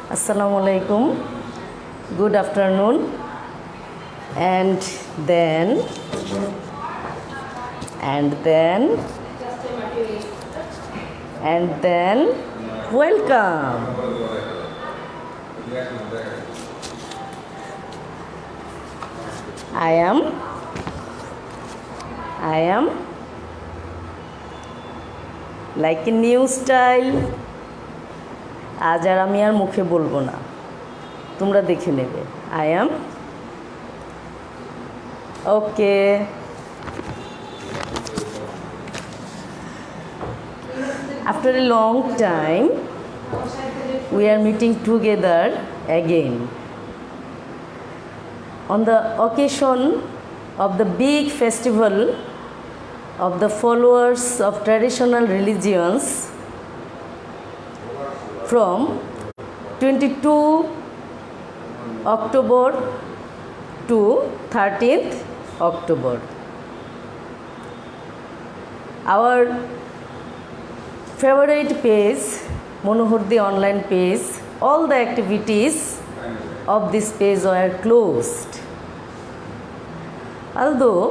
Assalamualaikum. Good afternoon. And then and then and then welcome. I am like a new style. আজ আর আমি আর মুখে বলবো না, তোমরা দেখে নেবে। I am okay. After a long time, we are meeting together again on the occasion of the big festival of the followers of traditional religions from 22 October to 13th October. Our favorite page, Monohurdi online page, all the activities of this page were closed. Although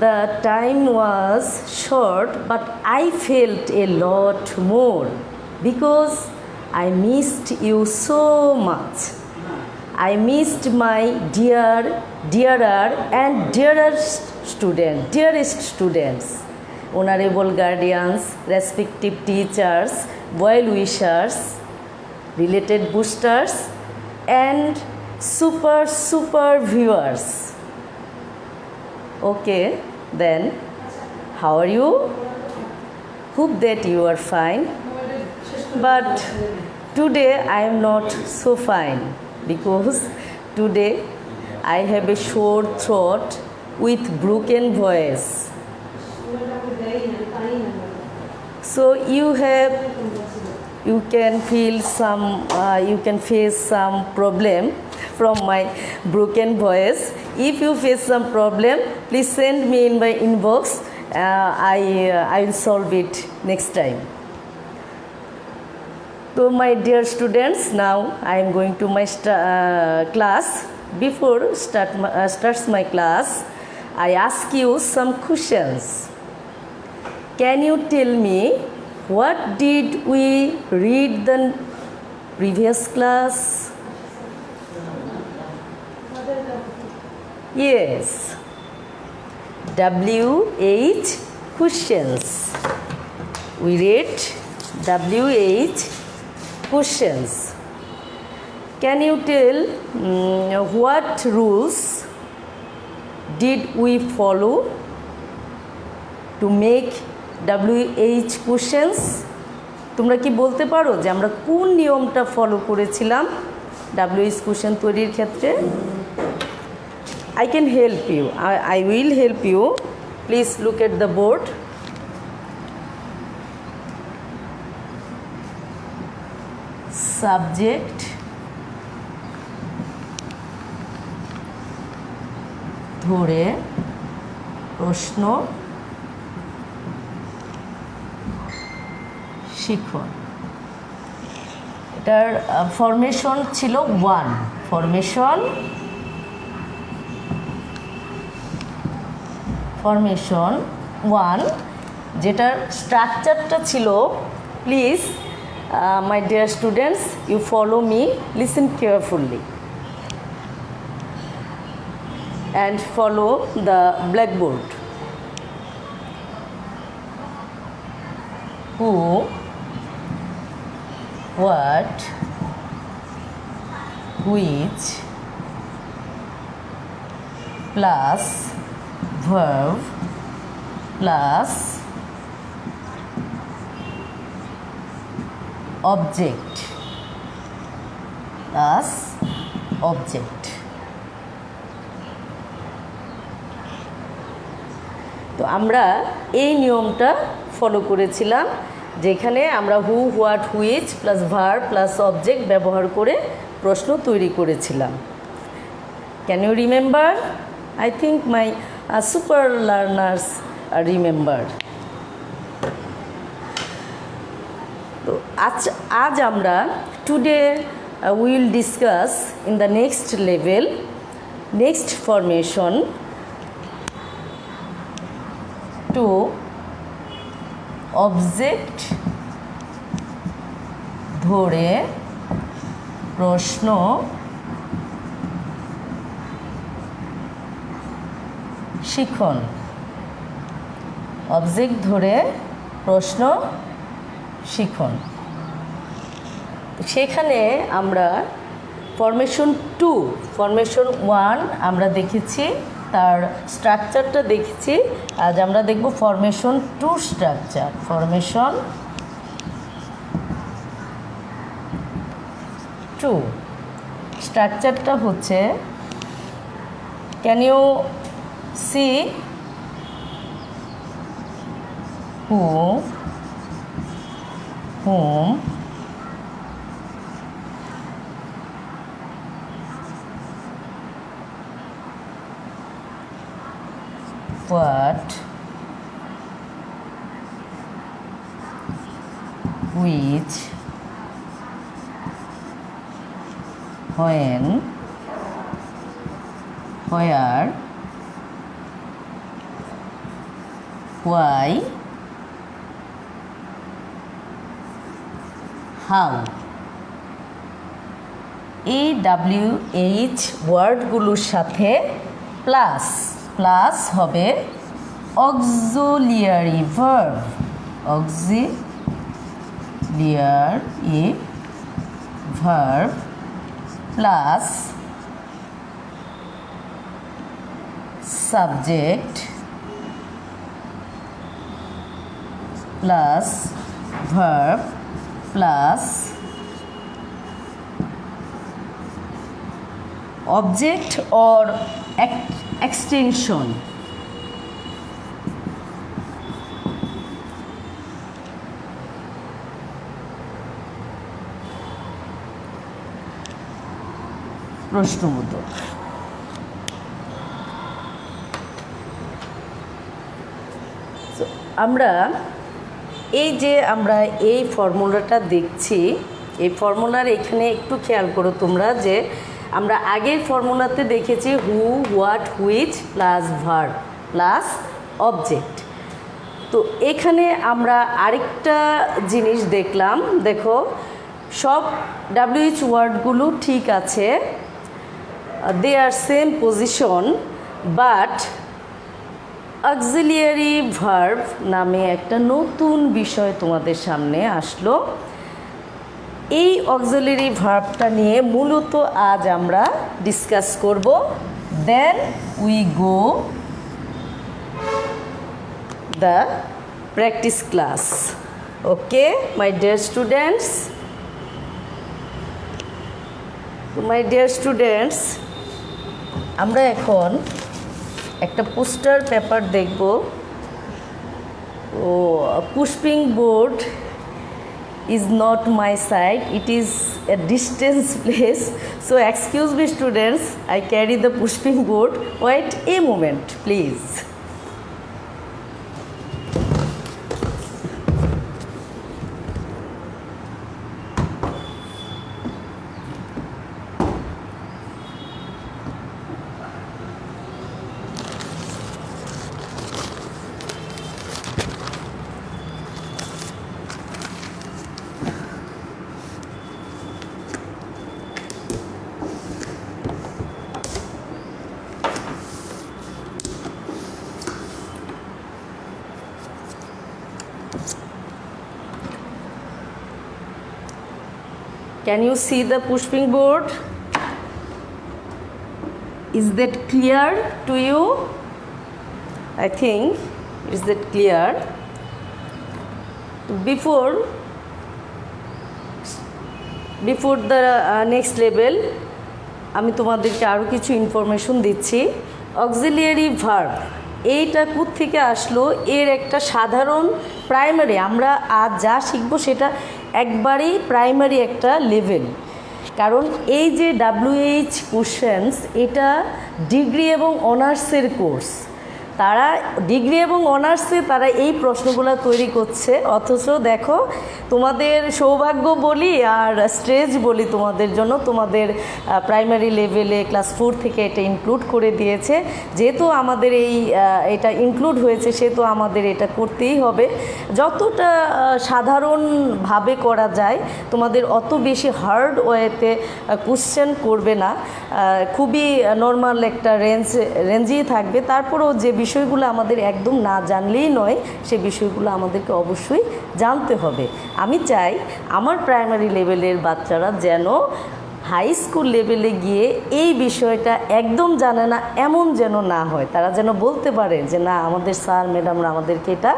the time was short, but I felt a lot more because I missed you so much. I missed my dearer and dearest students, honorable guardians, respective teachers, well wishers, related boosters, and super viewers. Okay, then how are you? Hope that you are fine. But today I am not so fine because today I have a sore throat with broken voice. So you can face some problem from my broken voice. If you face some problem, please send me in my inbox. I will solve it next time. So my dear students, now I am going to my class. Before starts my class, I ask you some questions. Can you tell me what did we read the previous class? Yes, WH questions. We read WH questions. Can you tell what rules did we follow to make WH questions? তোমরা কি বলতে পারো যে আমরা কোন নিয়মটা follow করেছিলাম WH question তৈরির ক্ষেত্রে? I can help you. I will help you. Please look at the board. Subject, ধরে প্রশ্ন, শিখন। এটার ফরমেশন ছিল 1, ফরমেশন 1, যেটার স্ট্রাকচারটা ছিল, please my dear students, you follow me, listen carefully and follow the blackboard. Who, what, which plus verb plus object plus object. তো আমরা এই নিয়মটা ফলো করেছিলাম, যেখানে আমরা who, what, which plus verb plus object ব্যবহার করে প্রশ্ন তৈরি করেছিলাম। Can you remember? I think my super learners remember. তো আজ আমরা today we will discuss in the next level, next formation to object ধরে প্রশ্ন শিখন। অবজেক্ট ধরে প্রশ্ন শিখন, সেখানে আমরা ফরমেশন 2, ফরমেশন 1 আমরা দেখেছি, তার স্ট্রাকচারটা দেখেছি। আজ আমরা দেখব ফরমেশন 2 স্ট্রাকচার। ফরমেশন 2 স্ট্রাকচারটা হচ্ছে, can you see whom, what, which, when, where, why, how। এই WH ওয়ার্ডগুলোর সাথে প্লাস প্লাস হবে auxiliary verb, auxiliary verb plus subject plus verb plus object or extension। প্রশ্নবোধক। আমরা এই যে আমরা এই ফর্মুলাটা দেখছি, এই ফর্মুলার এখানে একটু খেয়াল করো তোমরা, যে আমরা আগের ফর্মুলাতে দেখেছি who, what, which plus verb plus object. তো এখানে আমরা আরেকটা জিনিস দেখলাম, দেখো সব WH ওয়ার্ডগুলো ঠিক আছে, they are same position, but auxiliary verb নামে একটা নতুন বিষয় তোমাদের সামনে আসলো। এই অক্সিলিয়ারি ভার্বটা নিয়ে মূলত আজ আমরা ডিসকাস করব। Then we go the practice class. Okay my dear students, my dear students, আমরা এখন একটা পোস্টার পেপার দেখব। ও pushpin board is not my side, it is a distance place, so excuse me students, I carry the pushping board. Wait a moment please। Can you see the pushping board? Is that clear to you? I think is that clear? Before the next level, আমি তোমাদেরকে আরও কিছু information দিচ্ছি। Auxiliary verb এইটা কোত্থেকে আসলো, এর একটা সাধারণ প্রাইমারি, আমরা আজ যা শিখব সেটা একবারেই প্রাইমারি একটা লেভেল। কারণ এই যে WH কোশ্চেন্স, এটা ডিগ্রি এবং অনার্সের কোর্স, তারা ডিগ্রি এবং অনার্সে তারা এই প্রশ্নগুলো তৈরি করছে, অথচ দেখো তোমাদের সৌভাগ্য বলি আর স্ট্রেস বলি তোমাদের জন্য, তোমাদের প্রাইমারি লেভেলে ক্লাস 4 থেকে এটা ইনক্লুড করে দিয়েছে। যেহেতু আমাদের এটা ইনক্লুড হয়েছে সেহেতু আমাদের এটা করতেই হবে। যতটা সাধারণভাবে করা যায়, তোমাদের অত বেশি হার্ড ওয়েতে কোশ্চেন করবে না, খুবই নর্মাল একটা রেঞ্জেই থাকবে। তারপরেও যে বিষয়গুলো আমাদের একদম না জানলেই নয়, সে বিষয়গুলো আমাদেরকে অবশ্যই জানতে হবে। আমি চাই আমার প্রাইমারি লেভেলের বাচ্চারা যেন হাই স্কুল লেভেলে গিয়ে এই বিষয়টা একদম জানে না এমন যেন না হয়, তারা যেন বলতে পারে যে না, আমাদের স্যার ম্যাডামরা আমাদেরকে এটা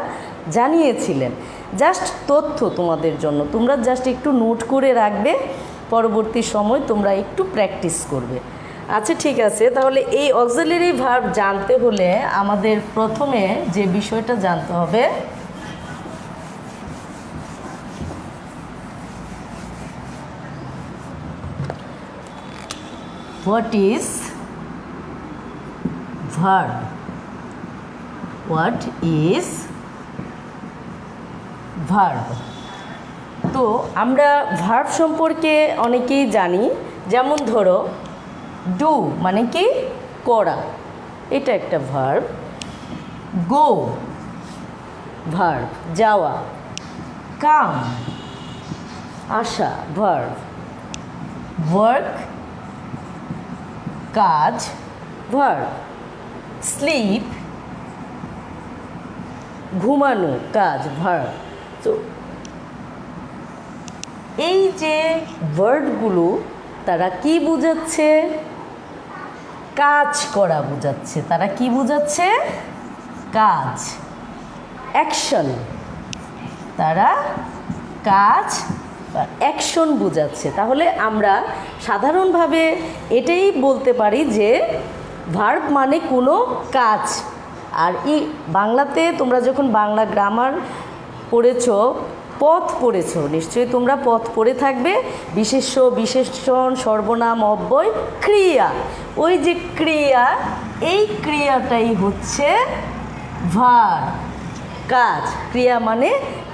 জানিয়েছিলেন। জাস্ট তথ্য তোমাদের জন্য, তোমরা জাস্ট একটু নোট করে রাখবে, পরবর্তী সময় তোমরা একটু প্র্যাকটিস করবে। আচ্ছা ঠিক আছে, তাহলে এই অক্সিলারি ভার্ব জানতে হলে আমাদের প্রথমে যে বিষয়টা জানতে হবে, what is verb, what is verb. তো আমরা ভার্ব সম্পর্কে অনেকেই জানি, যেমন ধরো ডু মানে কি করা, এটা একটা ভার্ব। গো ভার্ব যাওয়া, কাম আসা ভার্ব, ওয়ার্ক কাজ ভার্ব, স্লিপ ঘুমানো কাজ ভার্ব। তো এই যে ওয়ার্ডগুলো তারা কি বোঝাচ্ছে? কাজ করা বোঝাচ্ছে। তারা কি বোঝাচ্ছে? কাজ, অ্যাকশন। তারা কাজ বা অ্যাকশন বোঝাচ্ছে। তাহলে আমরা সাধারণভাবে এটাই বলতে পারি যে ভার্ব মানে কোনো কাজ। আর বাংলাতে তোমরা যখন বাংলা গ্রামার পড়েছো, পথ পড়েছো, নিশ্চয়ই তোমরা পথ পড়ে থাকবে। বিশেষ্য, বিশেষণ, সর্বনাম, অব্যয়, ক্রিয়া। ওই যে ক্রিয়া, এই ক্রিয়াটাই হচ্ছে ভার্ব, কাজ। ক্রিয়া মানে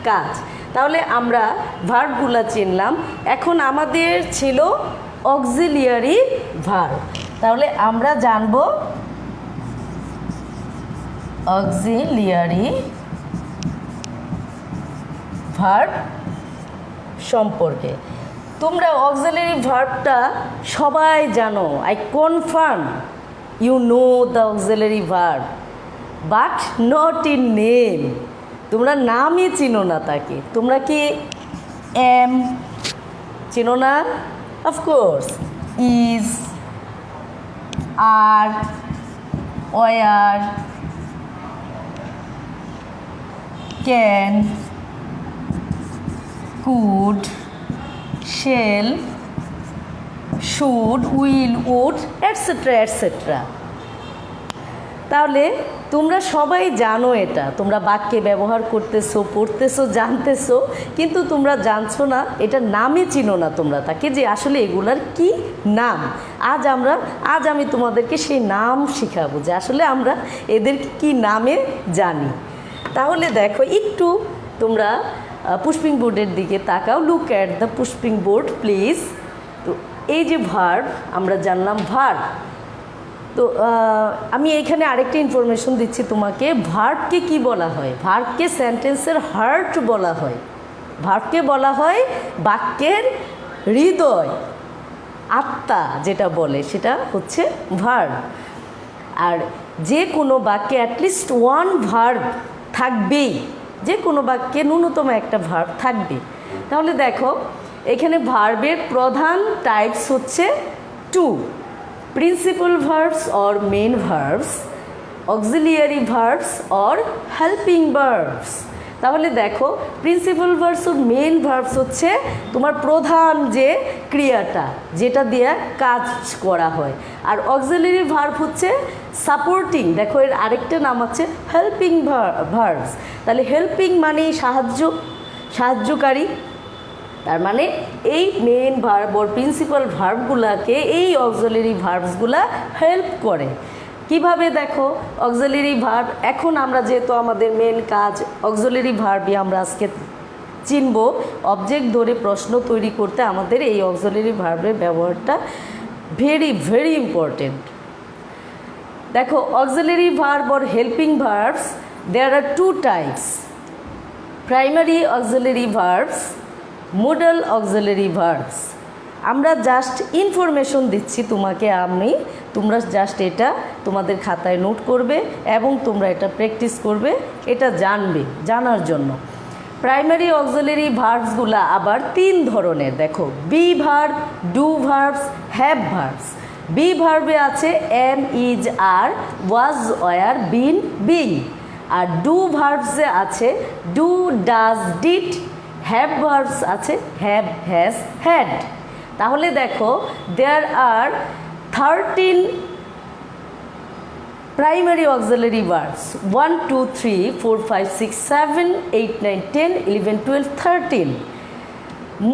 কাজ। তাহলে আমরা ভার্বগুলো চিনলাম। এখন আমাদের ছিল অক্সিলিয়ারি ভার্ব। তাহলে আমরা জানব অক্সিলিয়ারি ভার্ব সম্পর্কে। তোমরা অক্সিলিয়ারি ভার্বটা সবাই জানো। I confirm you know the auxiliary verb, but not in name. তোমরা নামই চিনো না তাকে। তোমরা কি এম চিনো না? Of course is, are, were, can, could, shall, should, will, would, etcetera etcetera. তাহলে তোমরা সবাই জানো এটা, তোমরা বাক্যে ব্যবহার করতেছো, পড়তেছো, জানতেছো, কিন্তু তোমরা জানছো না, এটা নামে চিনো না তোমরা তাকে, যে আসলে এগুলার কি নাম। আজ আমি তোমাদেরকে সেই নাম শিখাবো, যে আসলে আমরা এদেরকে কি নামে জানি। তাহলে দেখো, একটু তোমরা পুশপিং বোর্ডের দিকে তাকাও। Look at the pushpin board please. তো এই যে ভার্ব, আমরা জানলাম ভার্ব। তো আমি এইখানে আরেকটা ইনফরমেশন দিচ্ছি তোমাকে। ভার্বকে কি বলা হয়? ভার্বকে সেন্টেন্সের হার্ট বলা হয়। ভার্বকে বলা হয় বাক্যের হৃদয়, আত্মা যেটা বলে, সেটা হচ্ছে ভার্ব। আর যে কোনো বাক্যে অ্যাটলিস্ট ওয়ান ভার্ব থাকবেই, যে কোনো বাক্যে ন্যূনতম একটা ভার্ব থাকবে। তাহলে দেখো, এখানে ভার্বের প্রধান টাইপস হচ্ছে two: principal verbs or main verbs, auxiliary verbs or helping verbs। তাহলে দেখো, প্রিন্সিপাল ভার্বস ও মেইন ভার্বস হচ্ছে তোমার প্রধান যে ক্রিয়াটা, যেটা দিয়ে কাজ করা হয়। আর অক্সিলিয়ারি ভার্ব হচ্ছে সাপোর্টিং। দেখো, এর আরেকটা নাম আছে হেল্পিং ভার্বস। তাহলে হেল্পিং মানে সাহায্যকারী। তার মানে এই মেইন ভার্ব ওর প্রিন্সিপাল ভার্বগুলোকে এই অক্সিলিয়ারি ভার্বসগুলা হেল্প করে। কিভাবে দেখো অক্সিলারি ভার্ব, এখন আমরা যেহেতু আমাদের মেন কাজ অক্সিলারি ভার্বই আমরা আজকে চিনব, অবজেক্ট ধরে প্রশ্ন তৈরি করতে আমাদের এই অক্সিলারি ভার্বের ব্যবহারটা ভেরি ভেরি ইম্পর্টেন্ট। দেখো auxiliary verb or helping verbs, there are two types: primary auxiliary verbs, modal auxiliary verbs. আমরা জাস্ট ইনফরমেশন দিচ্ছি তোমাকে, তোমরা জাস্ট এটা তোমাদের খাতায় নোট করবে এবং তোমরা এটা প্র্যাকটিস করবে, এটা জানার জন্য। প্রাইমারি অক্সিলারি ভার্বসগুলো আবার 3 ধরনের। দেখো be verb, do verbs, have verbs. Be ভার্বে আছে am, is, are, was, were, been, being. আর ডু ভার্বসে আছে do, does, did. Have verbs আছে হ্যাভ, হ্যাজ, হ্যাড। তাহলে দেখো দেয়ার আর 13 primary auxiliary verbs: 1, 2, 3, 4, 5, 6, 7, 8, 9, 10, 11, 12, 13.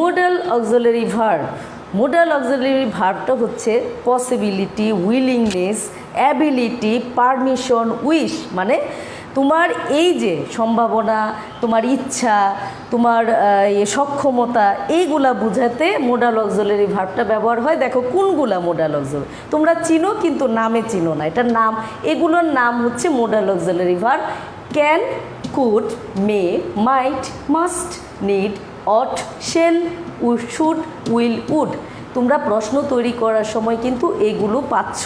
modal auxiliary verb. modal auxiliary ভার্বটা হচ্ছে possibility, willingness, ability, permission, wish. মানে তোমার এই যে সম্ভাবনা, তোমার ইচ্ছা, তোমার সক্ষমতা, এইগুলা বোঝাতে মোডাল অক্সিলারি ভার্বটা ব্যবহার হয়। দেখো কোনগুলা মোডাল অক্সিলারি তোমরা চিনো কিন্তু নামে চিনো না, এটা নাম, এগুলোর নাম হচ্ছে modal auxiliary verb: can, could, may, might, must, need, ought, shall, should, will, would. তোমরা প্রশ্ন তৈরি করার সময় কিন্তু এগুলো পাচ্ছ,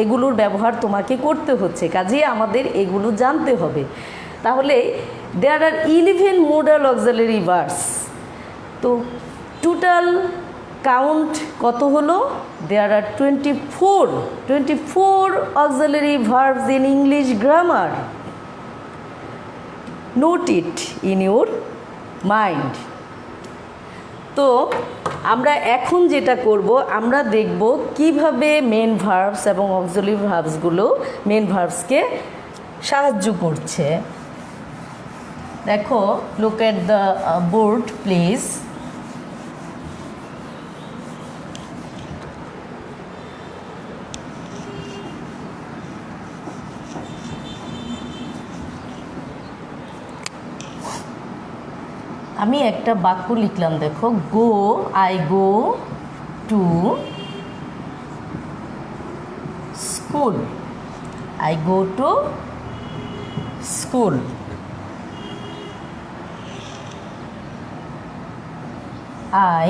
এগুলোর ব্যবহার তোমাকে করতে হচ্ছে, কাজেই আমাদের এগুলো জানতে হবে। তাহলে there are 11 modal auxiliary verbs. তো টোটাল কাউন্ট কত হলো? There are 24 auxiliary verbs in English grammar. Note it in your mind. তো আমরা এখন যেটা করব, আমরা দেখব কিভাবে মেন ভার্বস এবং অক্সিলারি ভার্বসগুলো মেন ভার্বসকে সাহায্য করছে। দেখো, look at the board please. আমি একটা বাক্য লিখলাম, দেখো, go, I go to school. I go to school. I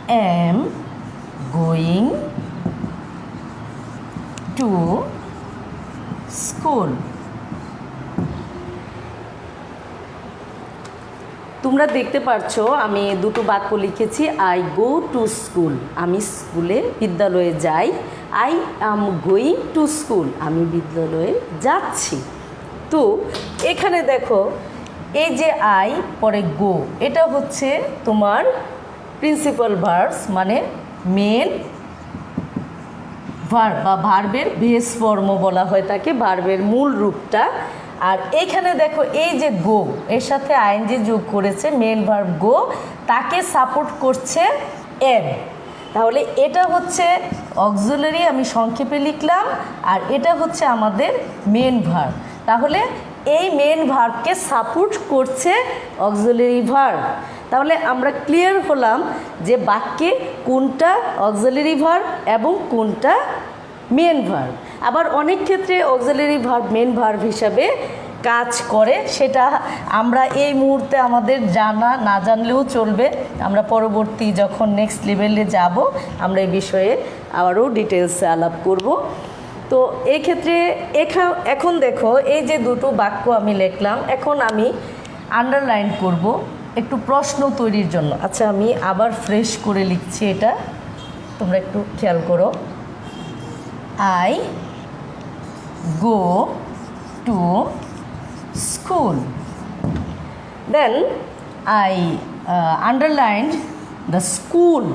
am going to school. তোমরা দেখতে পাচ্ছো আমি দুটো বাক্য লিখেছি। আই গো টু স্কুল, আমি স্কুলে বিদ্যালয়ে যাই। I am going to school, আমি বিদ্যালয়ে যাচ্ছি। তো এখানে দেখো, এই যে আই পরে গো, এটা হচ্ছে তোমার প্রিন্সিপাল ভার্বস, মানে মেন ভার্ব বা ভার্বের বেস ফর্ম বলা হয় তাকে, ভার্বের মূল রূপটা। আর এইখানে দেখো, এই যে গো, এর সাথে আইএনজি যোগ করেছে মেন ভার্ব গো, তাকে সাপোর্ট করছে এম। তাহলে এটা হচ্ছে অক্সিলারি, আমি সংক্ষেপে লিখলাম, আর এটা হচ্ছে আমাদের মেন ভার্ব। তাহলে এই মেন ভার্বকে সাপোর্ট করছে অক্সিলারি ভার্ব। তাহলে আমরা ক্লিয়ার হলাম যে বাক্যে কোনটা অক্সিলারি ভার্ব এবং কোনটা মেন ভার্ব। আবার অনেক ক্ষেত্রে অক্সিলারি ভার্ব মেন ভার্ব হিসাবে কাজ করে, সেটা আমরা এই মুহূর্তে আমাদের জানা না জানলেও চলবে। আমরা পরবর্তী যখন নেক্সট লেভেলে যাব, আমরা এই বিষয়ে আবারও ডিটেলসে আলাপ করব। তো এই ক্ষেত্রে এখন দেখো, এই যে দুটো বাক্য আমি লিখলাম, এখন আমি আন্ডারলাইন করব একটু প্রশ্ন তৈরির জন্য। আচ্ছা, আমি আবার ফ্রেশ করে লিখছি, এটা তোমরা একটু খেয়াল করো। I go to school, then I underlined the school.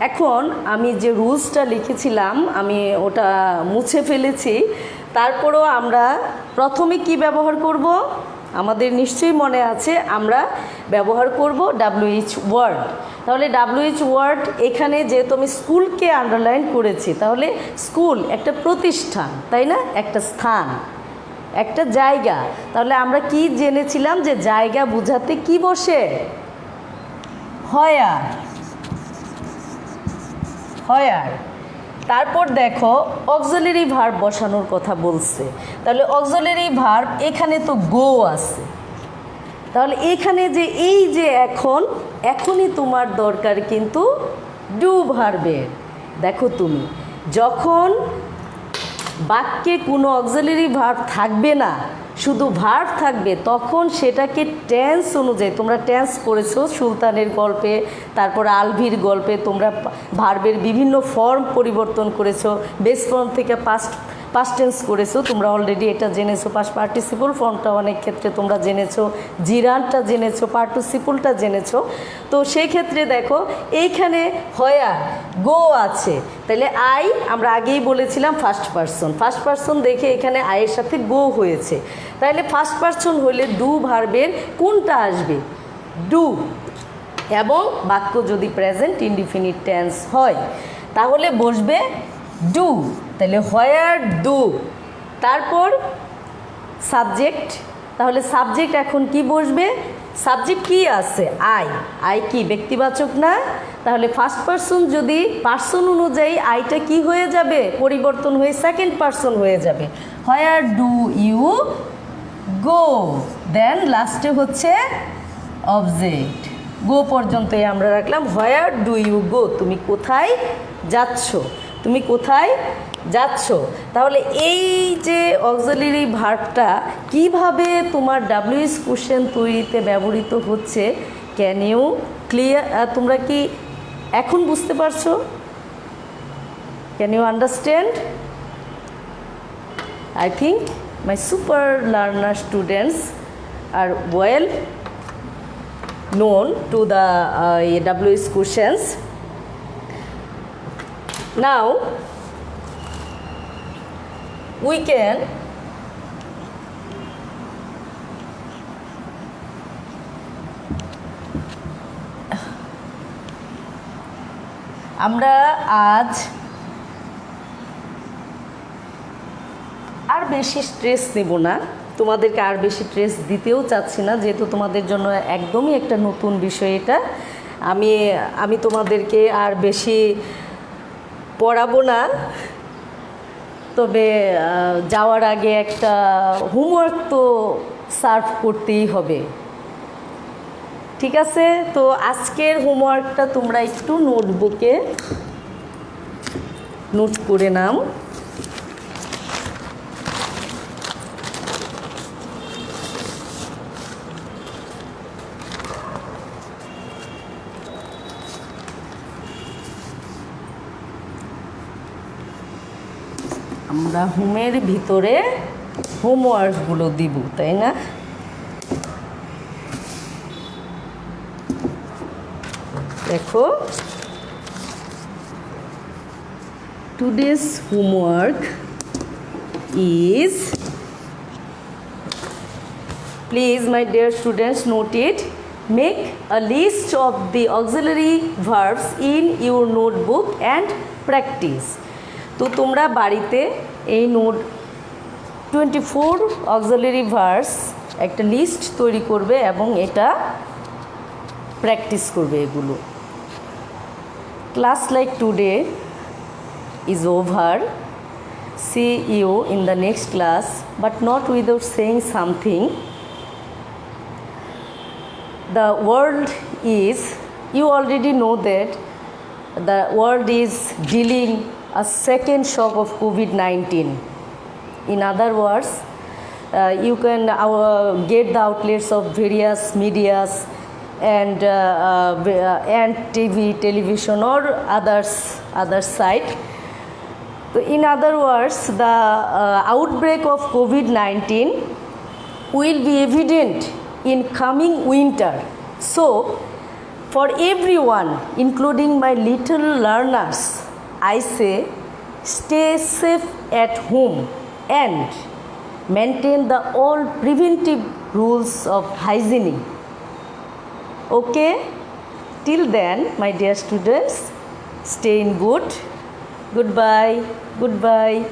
এখন আমি যে রুলসটা লিখেছিলাম আমি ওটা মুছে ফেলেছি, তারপরেও আমরা প্রথমে কি ব্যবহার করব? আমাদের নিশ্চয়ই মনে আছে, আমরা ব্যবহার করব WH ওয়ার্ড। তাহলে WH ওয়ার্ড এখানে যেহেতু আমি স্কুলকে আন্ডারলাইন করেছি, তাহলে স্কুল একটা প্রতিষ্ঠান, তাই না, একটা স্থান, একটা জায়গা। তাহলে আমরা কি জেনেছিলাম যে জায়গা বোঝাতে কি বসে? হয়ার। হয়ার। তারপর দেখো অক্সিলারি ভার্ব বসানোর কথা বলছে। তাহলে অক্সিলারি ভার্ব এখানে তো গো আছে, তাহলে এখানে যে এই যে এখনই তোমার দরকার কিন্তু ডু ভার্বের। দেখো তুমি যখন বাক্যে কোনো অক্সিলারি ভার্ব থাকবে না, শুধু ভার্ব থাকবে, তখন সেটাকে টেন্স অনুযায়ী, তোমরা টেন্স করেছো সুলতানের গল্পে, তারপর আলভির গল্পে তোমরা ভার্বের বিভিন্ন ফর্ম পরিবর্তন করেছো, বেস ফর্ম থেকে পাস্ট টেন্স করেছো, তোমরা অলরেডি এটা জেনেছো। পাস্ট পার্টিসিপল ফর্মটা অনেক ক্ষেত্রে তোমরা জেনেছো, জিরানটা জেনেছো, পার্টিসিপলটা জেনেছো। তো সেই ক্ষেত্রে দেখো এইখানে হয়া গো আছে, তাহলে আই আমরা আগেই বলেছিলাম ফার্স্ট পারসন দেখে এখানে আয়ের সাথে গো হয়েছে। তাহলে ফার্স্ট পারসন হলে ডু ভার্বের কোনটা আসবে? ডু। এবং বাক্য যদি প্রেজেন্ট ইনডিফিনিট টেন্স হয় তাহলে বসবে ডু। তাহলে হোয়ার ডু, তারপর সাবজেক্ট। তাহলে সাবজেক্ট এখন কি বসবে? সাবজেক্ট কি আছে? আই কি ব্যক্তিবাচক না? তাহলে ফার্স্ট পারসন যদি পার্সন অনুযায়ী আইটা কি হয়ে যাবে? পরিবর্তন হয়ে সেকেন্ড পারসন হয়ে যাবে। হোয়ার ডু ইউ গো, দেন লাস্টে হচ্ছে অবজেক্ট। গো পর্যন্তই আমরা রাখলাম। হোয়ার ডু ইউ গো, তুমি কোথায় যাচ্ছ, তুমি কোথায় যাচ্ছ। তাহলে এই যে অক্সিলারি ভার্বটা কিভাবে তোমার WH কোশ্চেন তৈরিতে ব্যবহৃত হচ্ছে, ক্যান ইউ ক্লিয়ার? তোমরা কি এখন বুঝতে পারছো? Can you understand? I think my super learner students are well known to the WH questions. Now we can আমরা আজ আর বেশি স্ট্রেস নেব না, তোমাদেরকে আর বেশি স্ট্রেস দিতেও চাচ্ছি না, যেহেতু তোমাদের জন্য একদমই একটা নতুন বিষয় এটা। আমি তোমাদেরকে আর বেশি পড়াবো না, তবে যাওয়ার আগে একটা হোমওয়ার্ক তো সার্ভ করতেই হবে, ঠিক আছে? তো আজকের হোমওয়ার্কটা তোমরা একটু নোটবুকে নোট করে নাও। আমরা হোমের ভিতরে হোমওয়ার্কগুলো দিব, তাই না? দেখো, today's homework is, please my dear students note it, make a list of the auxiliary verbs in your notebook and practice. তো তোমরা বাড়িতে এই নোট 24 অক্সিলারি ভার্বস একটা লিস্ট তৈরি করবে এবং এটা প্র্যাকটিস করবে এগুলো। Class like today is over. See you in the next class, but not without saying something. The world is, you already know that the world is dealing a second shock of COVID-19. In other words, you can get the outlets of various medias and TV, television or other site. So in other words, the outbreak of COVID-19 will be evident in coming winter. So for everyone, including my little learners, I say stay safe at home and maintain the all preventive rules of hygiene. Okay? Till then, my dear students, stay in good. Goodbye. Goodbye.